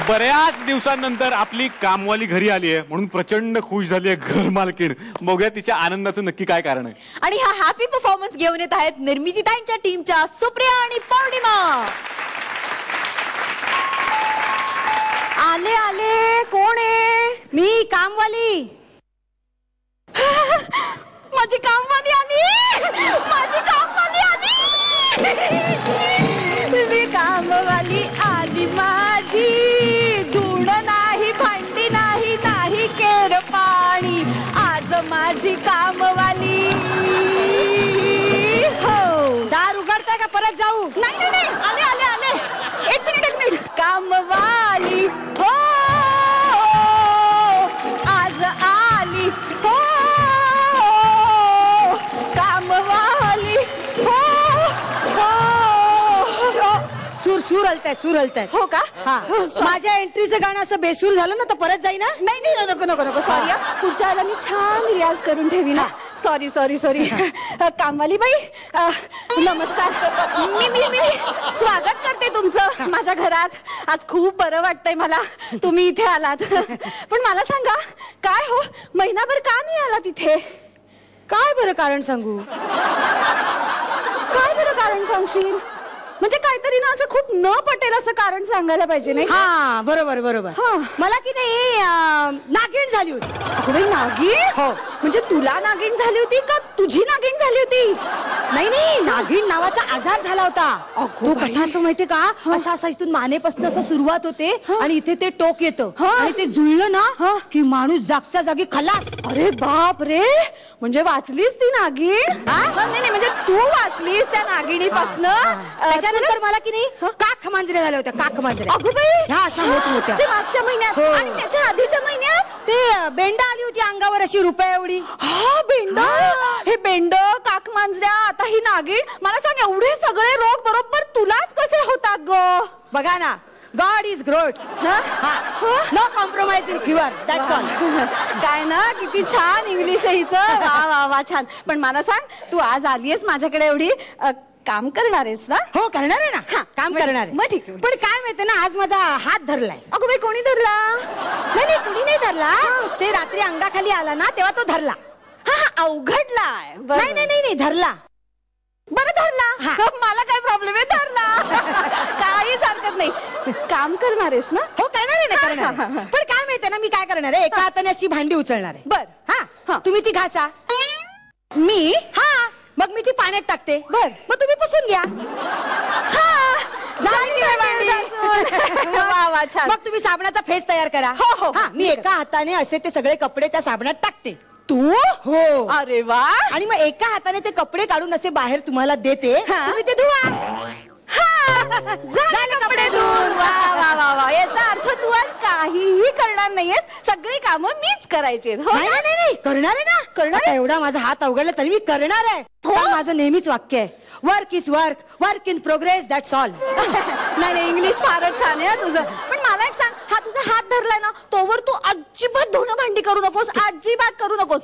बऱ्याच दिवसांनंतर आपली कामवाली घरी आली आहे म्हणून प्रचंड खुश झाली आहे घर मालकीण. बघूया तिच्या आनंदाचं नक्की काय कारण आहे. आणि हा हॅपी परफॉर्मन्स घेऊन येत आहेत निर्मितीताईंच्या टीमच्या सुप्रिया आणि पौर्णिमा. आले आले. कोण आहे? मी कामवाली. माझी कामवाली आली. माझी कामवाली आली. मी कामवाली आली माझी. धूळ नाही, भांडी नाही, नाही केर पाणी. आज माझी कामवाली. हो. दार उघडताय का परत जाऊ? नाही नाही नाही, आले आले आले. एक मिनिट. कामवाली हो आज आली. हो कामवाली हो हो. सूर हलताय. हो का? हा. माझ्या एंट्रीचं गाणं असं बेसूर झालं ना तर परत जाई ना. नाही नको सॉरी. पुढच्या वेळेला मी छान रियाज करून ठेवी ना. सॉरी. कामवाली बाई नमस्कार. मी स्वागत करते तुमचं माझ्या घरात. आज खूप बरं वाटतंय मला तुम्ही इथे आलात. पण मला सांगा काय हो महिनाभर का नाही आला तिथे? काय बरं कारण सांगू? काय बरं कारण सांगशील? म्हणजे काहीतरी ना असं खूप न पटेल असं कारण सांगायला पाहिजे नाही? हा बरोबर. हा. मला की नाही नागिण झाली होती. अगं नागिण? हो. म्हणजे तुला नागिण झाली होती का तुझी नागिण झाली होती? नाही नागिण नावाचा आजार झाला होता. अगो तो कसा असतो माहितीये का? असा इथून मानेपासून असं सुरुवात होते आणि इथे ते टोक येतं आणि ते जुळलं ना की माणूस जागच्या जागी खलास. अरे बाप रे. म्हणजे वाचलीस ती नागिण? नाही म्हणजे तू वाचलीस त्या नागिणीपासनं. त्याच्यानंतर मला की नाही काख मांजरे झाले होते. काख मांजरे. अगो बाई. ह्या अशा होत्या. ते मागच्या महिन्यात आणि त्याच्या आधीच्या महिन्यात ते बेंडा आली होती अंगावर अशी रुपया एवढी. हा बेंड. हे बेंड काक मांजऱ्या आता ही नागिण. मला सांग एवढे सगळे रोग बरोबर तुलाच कसे होतात ग? बघा ना God is great. No compromise in fuel. That's all. काय ना किती छान इंग्लिश आहे हिचं. वा छान. पण मला सांग तू आज आलीयस माझ्याकडे एवढी काम करणार आहेस ना? हो करणार आहे ना. काम करणार आहे. मग ठीक आहे. पण काय माहितीये ना आज माझा हात धरलाय. अगं बाई कोणी धरला? नाही कुणी नाही धरला. ते रात्री अंगाखाली आला ना तेव्हा तो धरला. हा अवघडलाय. नाही धरला. बरं धरला. मला काय प्रॉब्लेम आहे? धरला. काहीच हरकत नाही. काम करणार आहेस ना? हो करणार आहे ना. करणार. पण काय माहितीये ना मी काय करणार आहे? एका हाताने अशी भांडी उचलणार आहे. बर. हा तुम्ही ती घासा. मी मग मी ती पाण्यात टाकते. बर. मग तुम्ही पुसून घ्या. वा छान. मग तुम्ही साबणाचा फेस तयार करा. हो. मी एका हाताने असे ते सगळे कपडे त्या साबणात टाकते. तू? हो. अरे वा. आणि मग एका हाताने ते कपडे काढून असे बाहेर तुम्हाला देते. तुम्ही ते धुवा. झाले कपडे धुवून. वा याचा अर्थ तू आज काहीही करणार नाहीयेस. सगळी कामं मीच करायची. नाही करणार आहे ना. करणार. एवढा माझा हात अवघडला तरी मी करणार आहे. माझं नेहमीच वाक्य आहे work is work in progress. That's all. नाही इंग्लिश फारच छान आहे तुझं. पण मला एक सांग हा तुझा हात धरलाय ना तोवर तू अजिबात धुणं भांडी करू नकोस. अजिबात करू नकोस.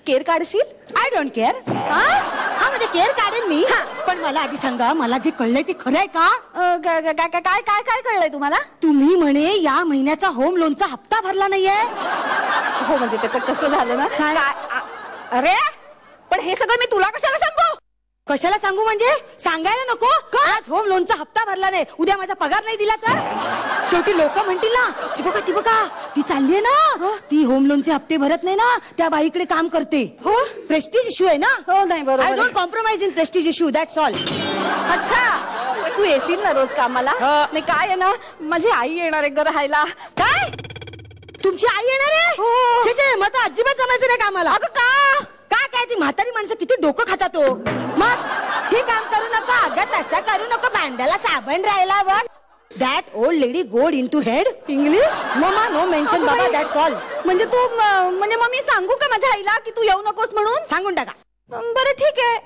केअर काढशील? I don't care. हा म्हणजे केअर काढेन मी. पण मला आधी सांगा मला जे कळलंय ते खरंय का? काय कळलंय तुम्हाला? तुम्ही म्हणे या महिन्याचा होम लोनचा हप्ता भरला नाहीये. हो म्हणजे त्याचं कसं झालं ना. अरे पण हे सगळं मी तुला कशाला सांगू? कशाला सांगू म्हणजे सांगायला नको. आज होम लोनचा हप्ता भरला नाही उद्या माझा पगार नाही दिला तर शेवटी लोक म्हणतील ना ती बघा ती चाललीये ना ती होम लोनचे हप्ते भरत नाही ना त्या बाईकडे काम करते. हो प्रेस्टीज इश्यू आहे ना. हो नाही बरोबर. I don't compromise in Prestige issue. That's all. अच्छा तू येशील ना रोज कामाला? नाही काय आहे ना माझी आई येणार आहे राहायला. काय तुमची आई येणार आहे? हो. माझं अजिबात जमायचं नाही कामाला. अगं का? काय ती म्हातारी माणसं किती डोकं खातात हो. मग हे काम करू नको. अगं तसं करू नको. भांड्याला साबण राहिला बघ. That old lady got in to head. English no mention बाबा. That's all. म्हणजे तू म्हणजे मग मी सांगू का माझ्या आईला की तू येऊ नकोस म्हणून? सांगून टाका. बरं ठीक आहे.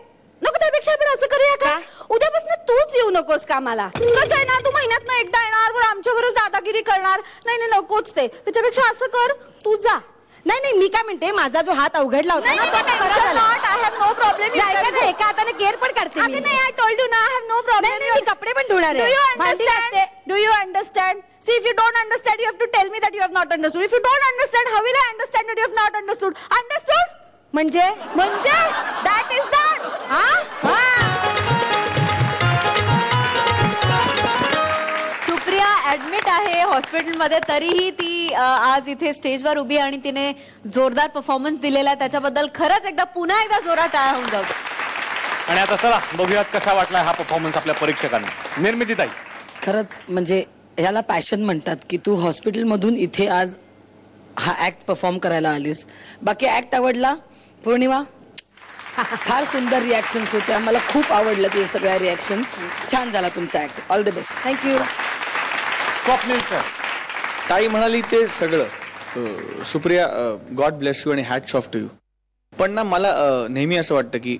नको त्यापेक्षा आपण असं करूया का उद्यापासून तूच येऊ नकोस कामाला. कसं आहे ना तू महिन्यात एकदा येणार वर आमच्यावरच दादागिरी करणार. नाही नकोच ते. त्याच्यापेक्षा असं कर तू जा. नाही मी काय म्हणते माझा जो हात अवघडला होता ना आय हॅव नो प्रॉब्लेम. एका हाताने केअर पण करते. नाही आय टोल्ड यू ना आय हॅव नो प्रॉब्लेम. मी कपडे पण धुणार आहे. Do you understand? See, if you don't understand, you have to tell me that you have not understood. If you don't understand, how will I understand that you have not understood? Understood? म्हणजे That is that. Supriya admit आहे हॉस्पिटलमध्ये, तरीही ती आज इथे स्टेजवर उभी आहे आणि तिने जोरदार परफॉर्मन्स दिलेला आहे. त्याच्याबद्दल खरंच पुन्हा एकदा जोरात टाळ्या होऊन जाऊ. आणि आता चला बघूयात कसा वाटला हा परफॉर्मन्स आपल्या परीक्षकांना. निर्मितीताई, खरंच म्हणजे ह्याला पॅशन म्हणतात की तू हॉस्पिटलमधून इथे आज हा ऍक्ट परफॉर्म करायला आलीस. बाकी ऍक्ट आवडला? पौर्णिमा, फार सुंदर रिॲक्शन्स होत्या, मला खूप आवडलं ते सगळ्या रिॲक्शन. छान झाला तुमचा act. All the best. Thank you. Swapnil sir. ताई म्हणाली ते सगळं. सुप्रिया, गॉड ब्लेस यू आणि हॅट्स ऑफ टू यू. पण ना मला नेहमी असं वाटतं की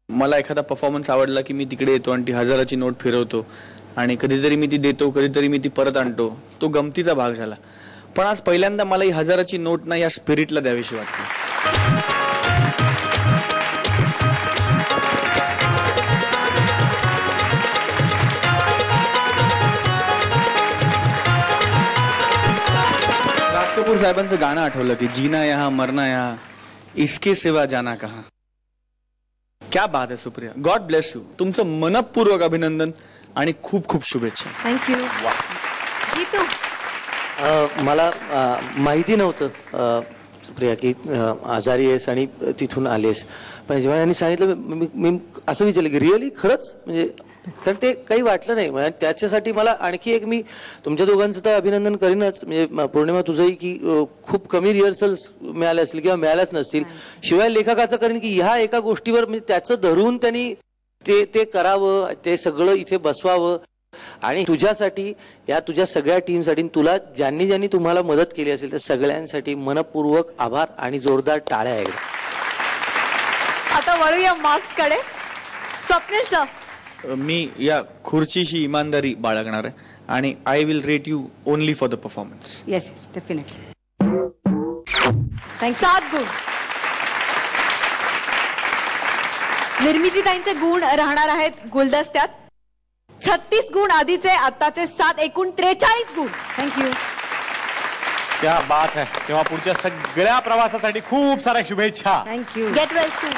मला एखादा परफॉर्मन्स आवडला की मी तिकडे येतो आणि ती 1000ची नोट फिरवतो आणि कधीतरी मी ती देतो, कधीतरी मी ती परत आणतो. तो गमतीचा भाग झाला. पण आज पहिल्यांदा मला ही 1000ची नोट ना या स्पिरिटला द्यावीशी वाटते. राज कपूर साहेबांचं गाणं आठवलं की जीना यहाँ मरना यहाँ इसके सिवा जाना कहाँ. क्या बात आहे सुप्रिया. God bless you. तुमचं मनपूर्वक अभिनंदन आणि खूप खूप शुभेच्छा. थँक्यू. गीतू, मला माहिती नव्हतं सुप्रिया की आजारी आहेस आणि तिथून आलीस. पण जेव्हा यांनी सांगितलं मी असं विचारलं की रिअली खरंच, म्हणजे कारण ते काही वाटलं नाही. म्हणजे त्याच्यासाठी मला आणखी एक, मी तुमच्या दोघांचं तर अभिनंदन करीनच. म्हणजे पौर्णिमा तुझंही की खूप कमी रिहर्सल्स मिळाले असतील किंवा मिळाल्याच नसतील. शिवाय लेखकाचं करीन की ह्या एका गोष्टीवर म्हणजे त्याचं धरून त्यांनी ते करावं, ते सगळं इथे बसवावं. आणि तुझ्यासाठी, या तुझ्या सगळ्या टीमसाठी, तुला ज्यांनी ज्यांनी तुम्हाला मदत केली असेल त्या सगळ्यांसाठी मनपूर्वक आभार आणि जोरदार टाळ्या आहेत. आता वळूया मार्क्स कडे. स्वप्नील सर, मी या खुर्चीशी इमानदारी बाळगणार आहे आणि I will rate you only for the performance. Yes yes definitely. 7 गुण. निर्मितीताईंचे गुण राहणार आहेत गुलदस्त्यात. 36 गुण आधीचे, आत्ताचे 7, एकूण 43 गुण. थँक्यू. क्या बात आहे. तेव्हा पुढच्या सगळ्या प्रवासासाठी खूप साऱ्या शुभेच्छा. थँक्यू. Get well soon.